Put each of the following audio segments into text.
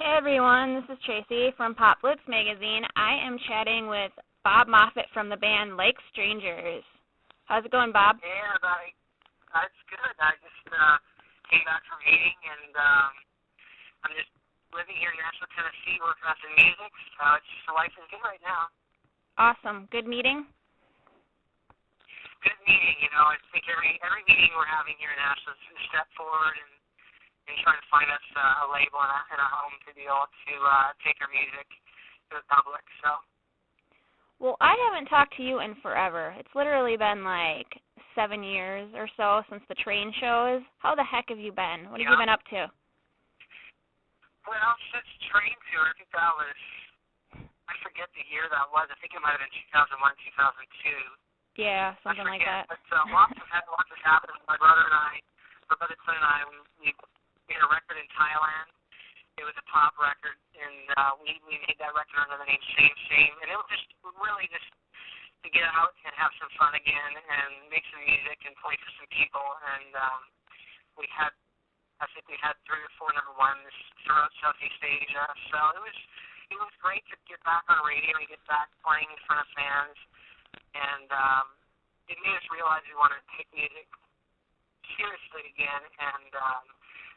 Hey everyone, this is Tracy from Blitz magazine. I am chatting with Bob Moffatt from the band Like Strangers. How's it going, Bob? Hey everybody, it's good. I just came back from meeting and I'm just living here in Nashville, Tennessee, working on some music. So life is good right now. Awesome. Good meeting? Good meeting, I think every meeting we're having here in Nashville is a step forward and trying to find us a label and a home to be able to take our music to the public. So. Well, I haven't talked to you in forever. It's literally been like 7 years or so since the train shows. How the heck have you been? What have you been up to? Well, since train tour, I think that was, I forget the year that was. I think it might have been 2001, 2002. Yeah, something like that. But lots has happened. My brother son and I, we made a record in Thailand. It was a pop record, and we made that record under the name Same, and it was just really just to get out and have some fun again and make some music and play for some people. And I think we had 3 or 4 number ones throughout Southeast Asia. So it was great to get back on radio and get back playing in front of fans, and it made us realize we wanted to take music seriously again, and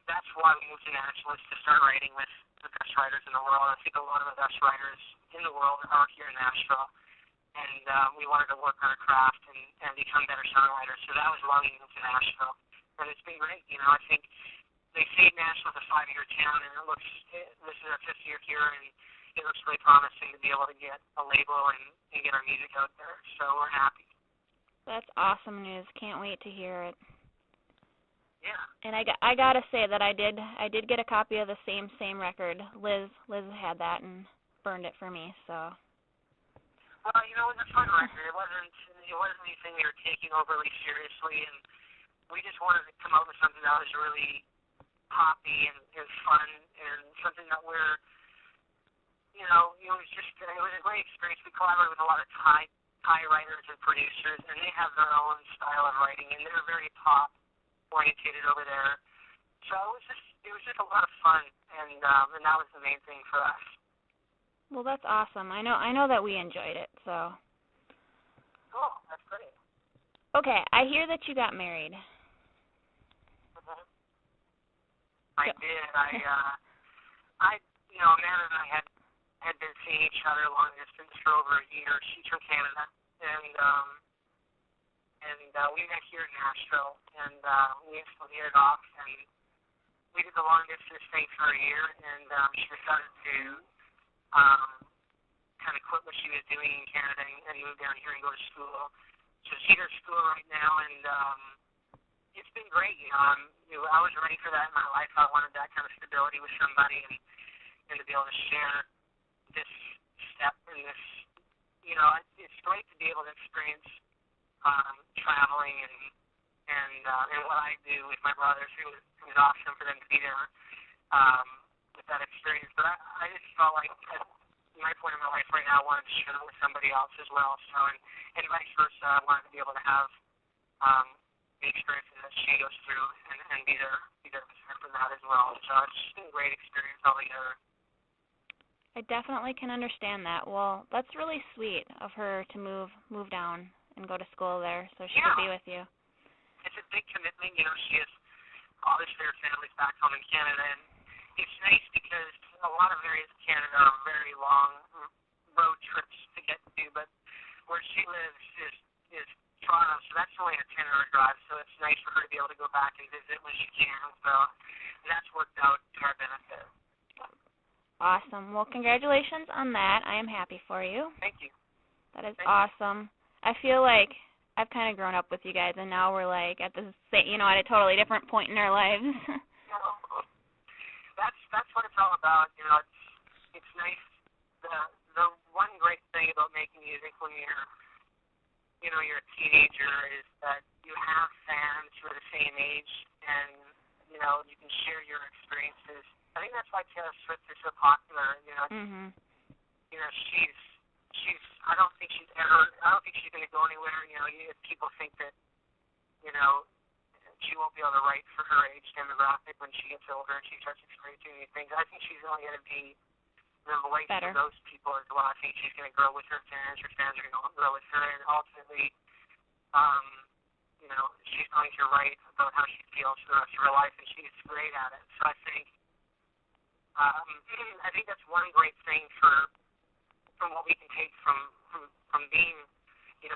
that's why we moved to Nashville, is to start writing with the best writers in the world. I think a lot of the best writers in the world are here in Nashville, and we wanted to work on our craft and become better songwriters. So that was why we moved to Nashville, and it's been great. I think they say Nashville's a 5-year town, and this is our 5th year here, and it looks really promising to be able to get a label and get our music out there. So we're happy. That's awesome news. Can't wait to hear it. Yeah. And I gotta say that I did get a copy of the same record. Liz had that and burned it for me. So. Well, it was a fun record. It wasn't anything we were taking overly seriously, and we just wanted to come out with something that was really poppy and fun, and something that we're, it was a great experience. We collaborated with a lot of Thai writers and producers, and they have their own style of writing, and they're very pop orientated over there. So it was just a lot of fun, and that was the main thing for us. Well, that's awesome. I know that we enjoyed it. So. Cool. That's great. Okay, I hear that you got married. Mm-hmm. I did. Amanda and I had been seeing each other long distance for over a year. She's from Canada, and we met here in Nashville, and we instantly hit it off, and we did the long distance thing for a year, and she decided to kind of quit what she was doing in Canada and move down here and go to school. So she's at school right now, and it's been great. I was ready for that in my life. I wanted that kind of stability with somebody, and to be able to share this step in this. It's great to be able to experience traveling and what I do with my brothers. It was awesome for them to be there with that experience. But I just felt like at my point in my life right now, I wanted to share it with somebody else as well. So and vice versa, I wanted to be able to have the experiences that she goes through and be there with her for that as well. So it's just been a great experience altogether. I definitely can understand that. Well, that's really sweet of her to move down and go to school there so she could be with you. It's a big commitment. She has obviously her family's back home in Canada, and it's nice because a lot of areas of Canada are very long road trips to get to, but where she lives is Toronto, so that's only a 10-hour drive, so it's nice for her to be able to go back and visit when she can. So that's worked out to our benefit. Awesome. Well, congratulations on that. I am happy for you. Thank you. That is awesome. I feel like I've kind of grown up with you guys, and now we're like at the at a totally different point in our lives. That's what it's all about. It's nice. The one great thing about making music when you're a teenager is that you have fans who are the same age, and you can share your experiences. I think that's why Taylor Swift is so popular. Mhm. I don't think she's going to go anywhere. People think that, she won't be able to write for her age demographic when she gets older and she starts experiencing these things. I think she's only going to be the voice Better. for those people as well. I think she's going to grow with her fans. Her fans are going to grow with her, and ultimately, she's going to write about how she feels for the rest of her life, and she's great at it. So I think that's one great thing from what we can take from being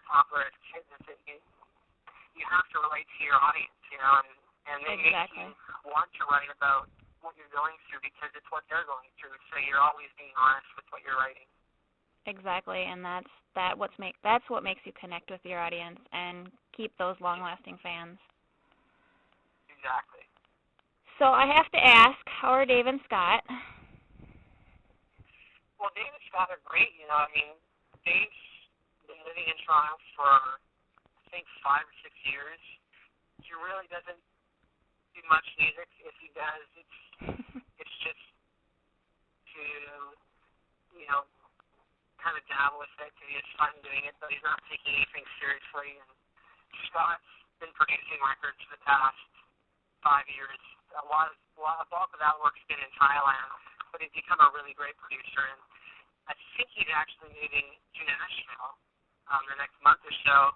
popular as kids is that you have to relate to your audience, and they make you want to write about what you're going through because it's what they're going through. So you're always being honest with what you're writing. Exactly, and that's what makes you connect with your audience and keep those long-lasting fans. Exactly. So I have to ask, how are Dave and Scott? Well, Dave and Scott are great. Dave's been living in Toronto for, I think, 5 or 6 years. He really doesn't do much music. If he does, it's just to, kind of dabble with it because he's fun doing it, but he's not taking anything seriously. And Scott's been producing records for the past 5 years. A bulk of that work's been in Thailand, but he's become a really great producer. And I think he's actually moving to Nashville the next month or so.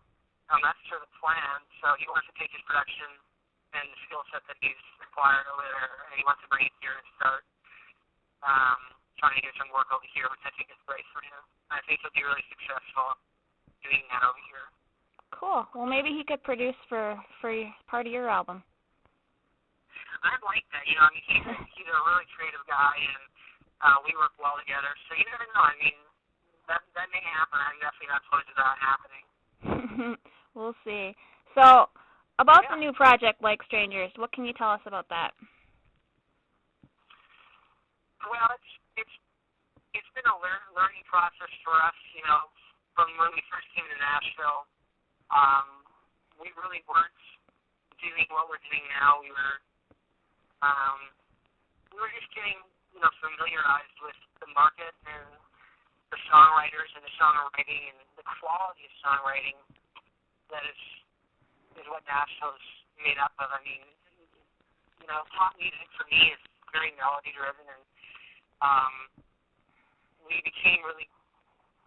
That's sort of the plan. So he wants to take his production and the skill set that he's acquired over there, and he wants to bring it here and start trying to get some work over here, which I think is great for him. I think he'll be really successful doing that over here. Cool. Well, maybe he could produce for part of your album. I'd like that. He's a really creative guy, and we work well together. So you never know. That may happen. I'm definitely not opposed to that happening. We'll see. So, about the new project, Like Strangers, what can you tell us about that? Well, it's been a learning process for us. From when we first came to Nashville, we really weren't doing what we're doing now. We were just getting familiarized with the market and the songwriters and the songwriting and the quality of songwriting that is what Nashville's made up of. Pop music for me is very melody driven, and we became really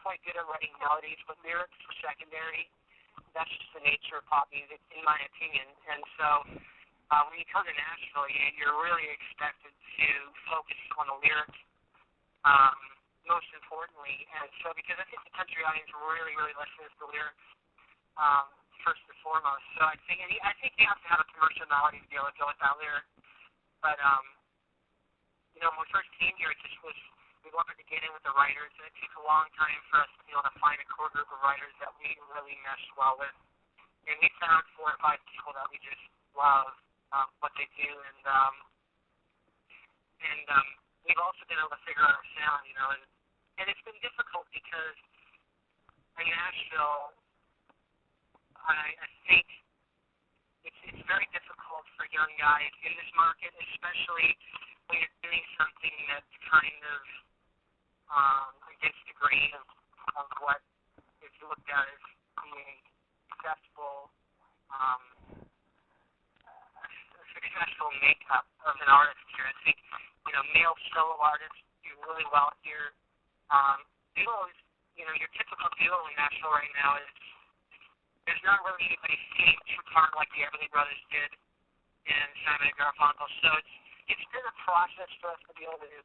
quite good at writing melodies, but lyrics were secondary. That's just the nature of pop music, in my opinion. And so when you come to Nashville, you're really expected to focus on the lyrics, most importantly. And so because I think the country audience really, really listens to lyrics first and foremost. So I think you have to have a commercial melody to be able to go with that lyric. But when we first came here, it just was, we wanted to get in with the writers, and it took a long time for us to be able to find a core group of writers that we really meshed well with. And we found 4 or 5 people that we just love what they do, and we've also been able to figure out our sound, and it's been difficult because in Nashville, I think it's very difficult for young guys in this market, especially when you're doing something that's kind of against the grain of what is looked at as being successful makeup of an artist here. I think, male solo artists do really well here. Duos, your typical duo in Nashville right now is there's not really anybody singing two-part like the Everly Brothers did in Simon and Garfunkel. So it's been a process for us to be able to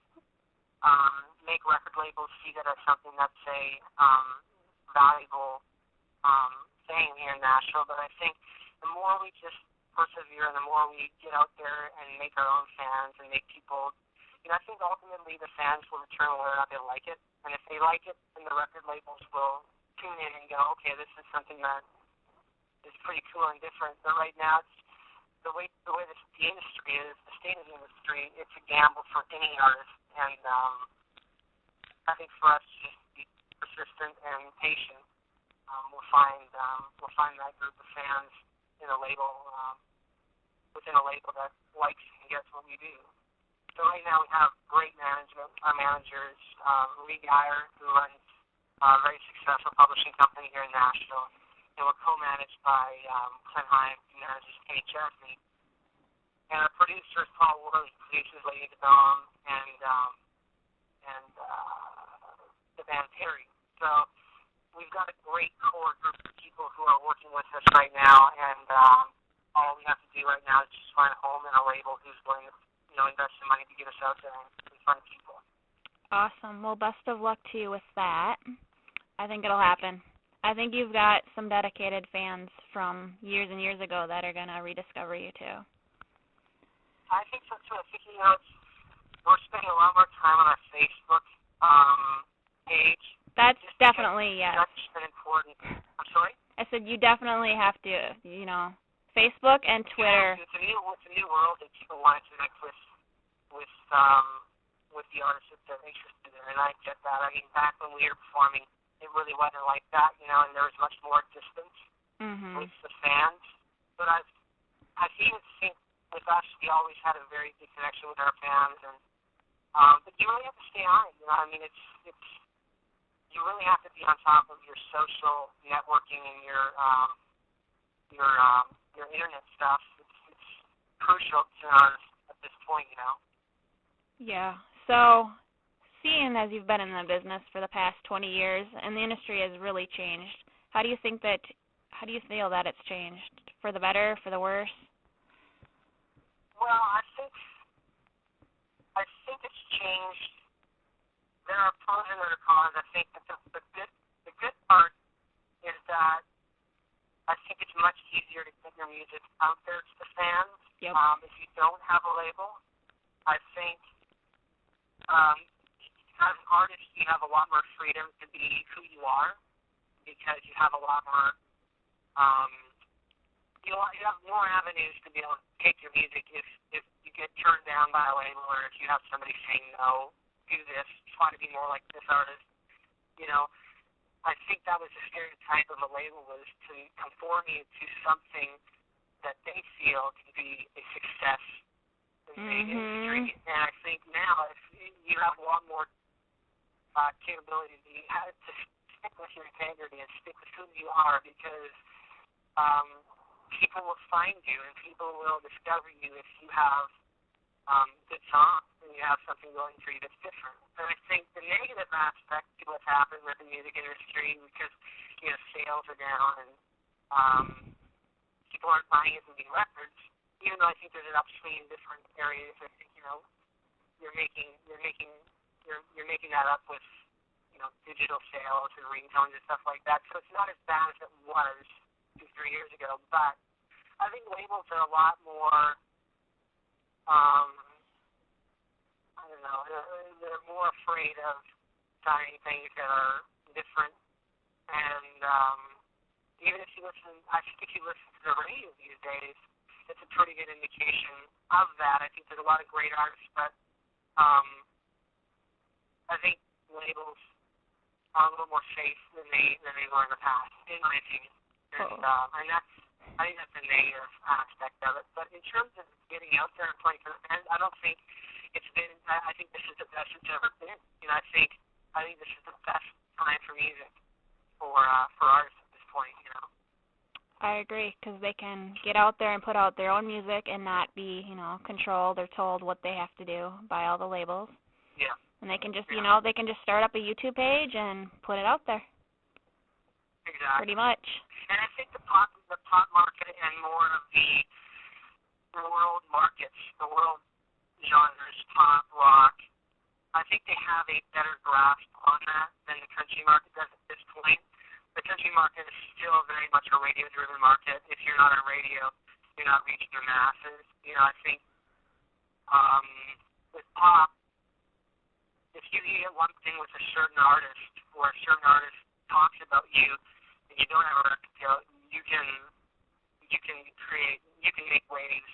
make record labels see that as something that's a valuable thing here in Nashville. But I think the more we just persevere and the more we get out there and make our own fans and make people, I think ultimately the fans will determine whether or not they like it. And if they like it, then the record labels will tune in and go, okay, this is something that is pretty cool and different. But right now, it's the way the industry is, the state of the industry, it's a gamble for any artist. And I think for us to just be persistent and patient, we'll find that group of fans in a label, within a label that likes and gets what we do. So right now we have great management. Our manager is Lee Geyer, who runs a very successful publishing company here in Nashville. And we're co-managed by Clint Heim, who manages Kenny Chesney. And our producer is Paul Williams, produces Lady the Dom and the band Terry. So we've got a great core group of people who are working with us right now, and all we have to do right now is just find a home and a label who's going to, invest some money to get us out there and find people. Awesome. Well, best of luck to you with that. I think it'll happen. I think you've got some dedicated fans from years and years ago that are going to rediscover you, too. I think so, too. I think, we're spending a lot more time on our Facebook page. That's definitely, yes. That's been important. I'm sorry? I said you definitely have to, Facebook and Twitter. Yeah, it's a new world that people want to connect with the artists that they're interested in, and I get that. I mean, back when we were performing, it really wasn't like that, and there was much more distance with the fans. But I've even seen with us, we always had a very good connection with our fans, and but you really have to stay on it. I mean, it's you really have to be on top of your social networking and your internet stuff. It's crucial to us at this point, Yeah. So, seeing as you've been in the business for the past 20 years and the industry has really changed, how do you feel that it's changed? For the better, for the worse? Well, I think it's changed. There are pros and there are cons. I think that the good part is that I think it's much easier to get your music out there to the fans. Yep. If you don't have a label, I think as an artist you have a lot more freedom to be who you are because you have a lot more you have more avenues to be able to take your music if you get turned down by a label or if you have somebody saying no, do this, try to be more like this artist. I think that was the stereotype of a label, was to conform you to something that they feel can be a success in the industry. And I think now if you have a lot more capability to stick with your integrity and stick with who you are, because people will find you and people will discover you if you have good songs and you have something going for you that's different. And I think the negative aspect to what's happened with the music industry, because sales are down and people aren't buying as many records, even though I think there's an upswing in different areas. I think you're making that up with digital sales and ringtones and stuff like that. So it's not as bad as it was 2-3 years ago, but I think labels are a lot more I don't know, they're more afraid of signing things that are different. And even if you listen, I think if you listen to the radio these days, it's a pretty good indication of that. I think there's a lot of great artists, but I think labels are a little more safe than they were in the past, in my opinion. And I think that's a negative aspect of it. But in terms of getting out there and playing for the fans, I don't think it's been. I think this is the best it's ever been. I think this is the best time for music for artists at this point. I agree, because they can get out there and put out their own music and not be, controlled or told what they have to do by all the labels. Yeah. And they can just, they can just start up a YouTube page and put it out there. Exactly. Pretty much. And I think the pop market and more of the world markets, the world genres, pop, rock, I think they have a better grasp on that than the country market does at this point. The country market is still very much a radio-driven market. If you're not on radio, you're not reaching the masses. I think with pop, if you get one thing with a certain artist, or a certain artist talks about you, and you don't have a record deal, you can make waves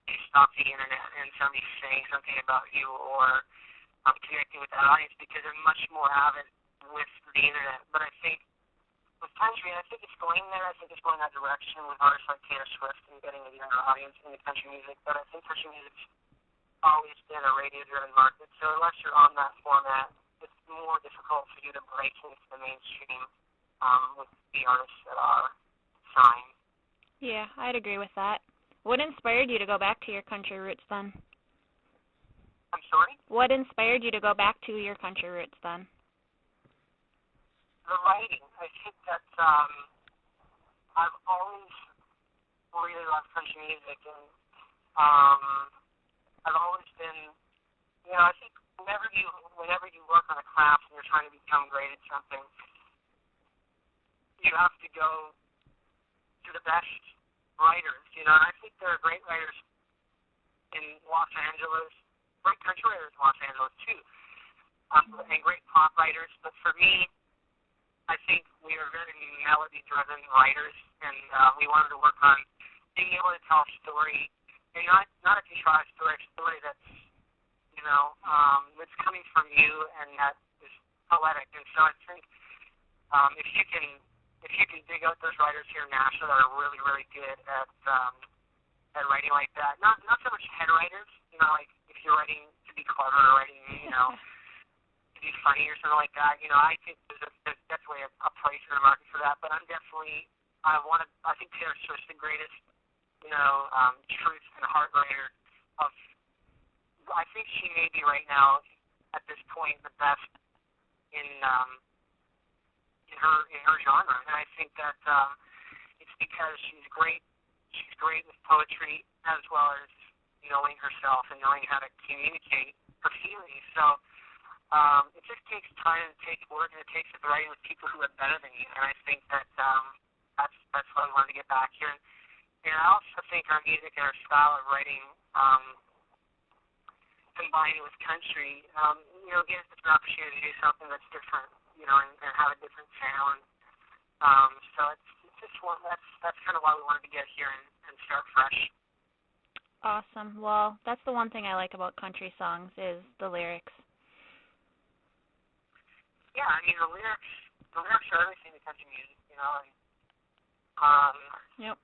based off the internet and somebody saying something about you, or connecting with that audience, because they're much more avid with the internet. But I think with country, I think it's going there. I think it's going that direction with artists like Taylor Swift and getting a younger audience into country music. But I think country music's always been a radio-driven market. So unless you're on that format, it's more difficult for you to break into the mainstream with the artists that are signed. Yeah, I'd agree with that. What inspired you to go back to your country roots then? I'm sorry? What inspired you to go back to your country roots then? The writing. I think that I've always really loved country music, and I've always been, I think whenever you work on a craft and you're trying to become great at something, you have to go to the best writers. And I think there are great writers in Los Angeles, great country writers in Los Angeles too, and great pop writers. But for me, I think we are very melody-driven writers, and we wanted to work on being able to tell a story, and not a contrived story, a story that's that's coming from you and that is poetic. And so I think if you can dig out those writers here in Nashville that are really, really good at writing like that, not so much head writers, like if you're writing to be clever or writing, to be funny or something like that, I think there's definitely a place in the market for that. But I think Taylor Swift's the greatest, truth and heart writer of. I think she may be right now at this point the best in her genre, and I think that it's because she's great. She's great with poetry as well as knowing herself and knowing how to communicate her feelings. So it just takes time, it takes work, and it takes writing with people who are better than you. And I think that that's why I wanted to get back here. And I also think our music and our style of writing, combined with country, gives us an opportunity to do something that's different, and have a different sound. So it's just that's kind of why we wanted to get here and start fresh. Awesome. Well, that's the one thing I like about country songs is the lyrics. Yeah, I mean the lyrics are everything to country music, and Yep.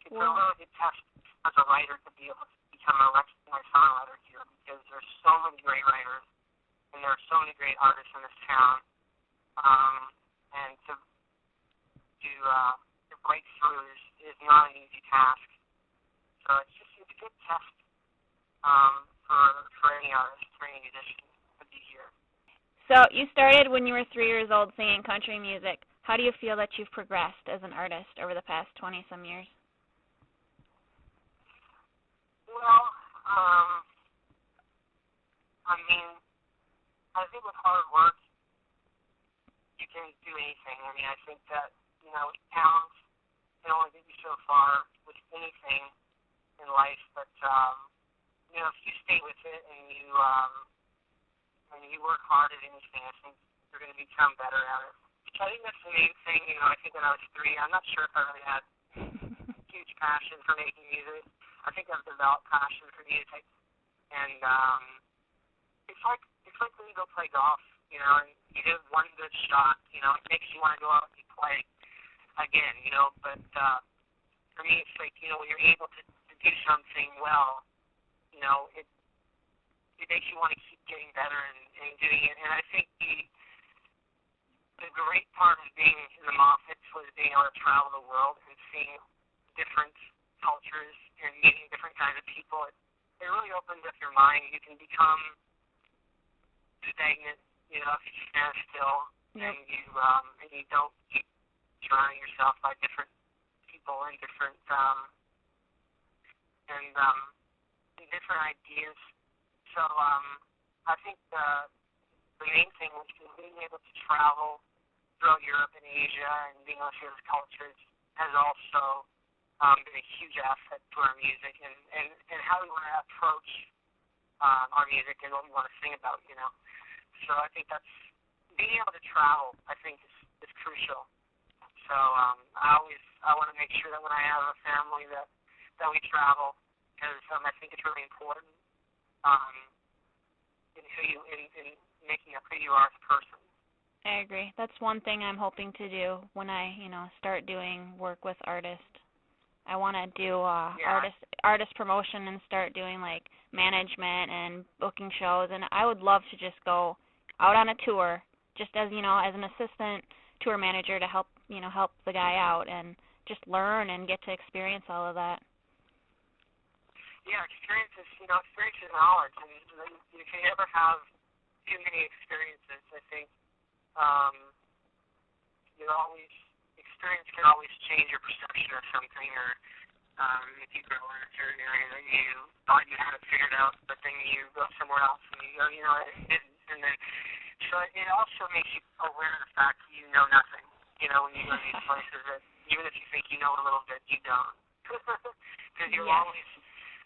It's a really good test as a writer to be able to become a recognized songwriter here, because there's so many great writers and there are so many great artists in this town, and to break through is not an easy task. So it's a good test for any artist, for any musician to be here. So you started when you were 3 years old singing country music. How do you feel that you've progressed as an artist over the past 20-some years? Well, I think with hard work, you can do anything. I think that, talent can only get you so far with anything in life, but, if you stay with it and you work hard at anything, I think you're going to become better at it. I think that's the main thing. I think when I was 3, I'm not sure if I really had huge passion for making music. I think I've developed passion for music, and it's like when you go play golf, and you hit one good shot, it makes you want to go out and play again, but for me it's like, when you're able to do something well, it makes you want to keep getting better and doing it. And I think the great part of being in the Moffatts was being able to travel the world and seeing different cultures and meeting different kinds of people. It really opens up your mind. You can become stagnant, if you stand still. Yep. And you don't keep surrounding yourself by different people and different different ideas. So I think the main thing was being able to travel throughout Europe and Asia and being able to see those cultures has also been a huge asset to our music and how we want to approach our music and what we want to sing about, So I think that's being able to travel, I think, is crucial. So I want to make sure that when I have a family that we travel, because I think it's really important in making up who you are as a person. I agree. That's one thing I'm hoping to do when I, start doing work with artists. I want to do artist promotion and start doing like management and booking shows, and I would love to just go out on a tour just as, as an assistant tour manager to help the guy out and just learn and get to experience all of that. Yeah, experience is knowledge, and if you never have too many experiences, I think um, you always experience can always change your perception of something, or if you grow in a certain area that you thought you had it figured out, but then you go somewhere else and you go, it didn't, and then so it also makes you aware of the fact that you know nothing. When you go to these places, that even if you think you know a little bit, you don't, because Yes.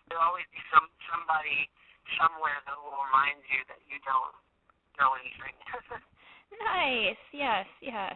there'll always be somebody somewhere that will remind you that you don't know anything. Nice. Yes, yes.